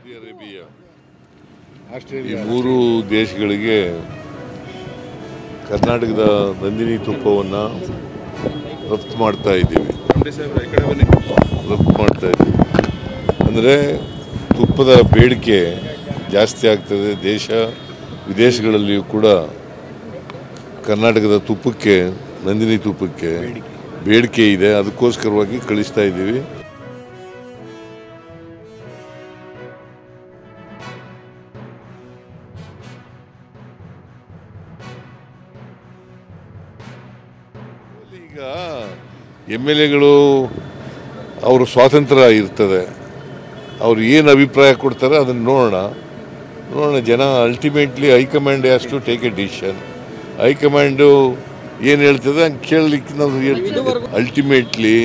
Saudi Arabia ಈ ಮೂರು ದೇಶಗಳಿಗೆ ಕರ್ನಾಟಕದ ನಂದಿನಿ ತುಪ್ಪವನ್ನು ರಫ್ತು ಮಾಡ್ತಾ ಇದ್ದೀವಿ. ಅಂದರೆ ತುಪ್ಪದ ಬೇಡಿಕೆ ಜಾಸ್ತಿ ಆಗ್ತದೆ. ದೇಶ ವಿದೇಶಗಳಲ್ಲಿಯೂ ಕೂಡ ಕರ್ನಾಟಕದ ತುಪ್ಪಕ್ಕೆ, ನಂದಿನಿ ತುಪ್ಪಕ್ಕೆ ಬೇಡಿಕೆ ಇದೆ. ಅದಕ್ಕೋಸ್ಕರವಾಗಿ ಕಳಿಸ್ತಾ ಇದ್ದೀವಿ. ಈಗ MLAಗಳು ಅವ್ರ ಸ್ವಾತಂತ್ರ್ಯ ಇರ್ತದೆ, ಅವ್ರು ಏನು ಅಭಿಪ್ರಾಯ ಕೊಡ್ತಾರೆ ಅದನ್ನು ನೋಡೋಣ. ಜನ ultimately high command has to take a decision. High command ಏನು ಹೇಳ್ತದೆ ಹಂಗೆ ಕೇಳಲಿಕ್ಕೆ ನಾವು ಹೇಳ್ತೀವಿ. Ultimately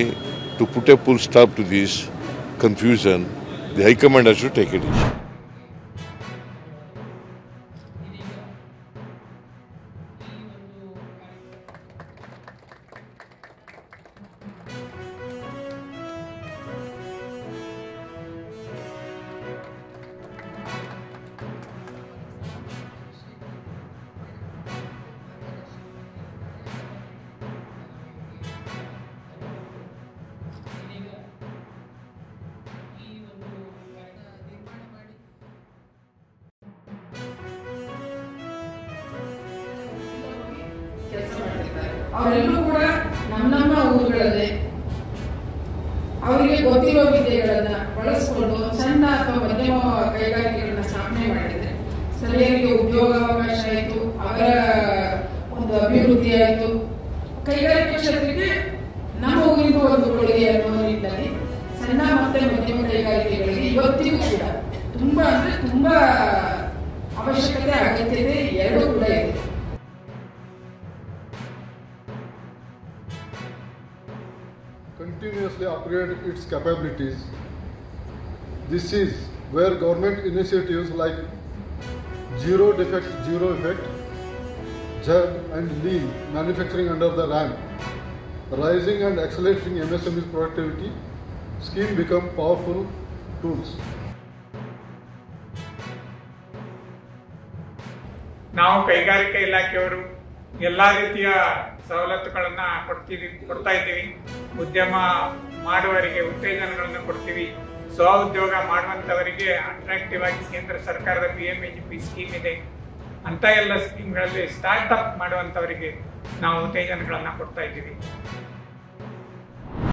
to put a full stop to this confusion, the high command has to take a decision. ಅವರೆಲ್ಲೂ ಕೂಡ ನಮ್ಮ ಊರುಗಳಲ್ಲಿ ಅವರಿಗೆ ಗೊತ್ತಿರುವ ವಿದ್ಯೆಗಳನ್ನ ಬಳಸಿಕೊಂಡು ಸಣ್ಣ ಅಥವಾ ಮಧ್ಯಮ ಕೈಗಾರಿಕೆಗಳನ್ನ ಸ್ಥಾಪನೆ ಮಾಡಿದ್ರೆ ಸ್ಥಳೀಯರಿಗೆ ಉದ್ಯೋಗಾವಕಾಶ ಆಯಿತು, ಅವರ ಒಂದು ಅಭಿವೃದ್ಧಿ ಆಯಿತು. ಕೈಗಾರಿಕಾ ಕ್ಷೇತ್ರಕ್ಕೆ ನಮ್ಮ ಊರಿನ ಒಂದು ಕೊಡುಗೆ ಅನ್ನೋ ನಿಟ್ಟಿನಲ್ಲಿ ಸಣ್ಣ ಮತ್ತೆ ಮಧ್ಯಮ ಕೈಗಾರಿಕೆಗಳಿಗೆ ಇವತ್ತಿಗೂ ಕೂಡ ತುಂಬಾ ಅವಶ್ಯಕತೆ, ಅಗತ್ಯತೆ ಎರಡೂ ಕೂಡ ಇದೆ. Continuously upgrade its capabilities. This is where government initiatives like zero defect, zero effect, JAG and lean manufacturing under the RAM, rising and accelerating MSME's productivity scheme become powerful tools. ನಾವು ಕೈಗಾರಿಕಾ ಇಲಾಖೆಯವರು ಎಲ್ಲಾ ರೀತಿಯ ಸವಲತ್ತುಗಳನ್ನ ಕೊಡ್ತಾ ಇದ್ದೀವಿ. ಉದ್ಯಮ ಮಾಡುವವರಿಗೆ ಉತ್ತೇಜನಗಳನ್ನು ಕೊಡ್ತೀವಿ. ಸ್ವ ಉದ್ಯೋಗ ಮಾಡುವಂತವರಿಗೆ ಅಟ್ರಾಕ್ಟಿವ್ ಆಗಿ ಕೇಂದ್ರ ಸರ್ಕಾರದ PMAGP ಸ್ಕೀಮ್ ಇದೆ. ಅಂತ ಎಲ್ಲ ಸ್ಕೀಮ್ಗಳಲ್ಲಿ ಸ್ಟಾರ್ಟ್ ಅಪ್ ಮಾಡುವಂತವರಿಗೆ ನಾವು ಉತ್ತೇಜನಗಳನ್ನ ಕೊಡ್ತಾ ಇದ್ದೀವಿ.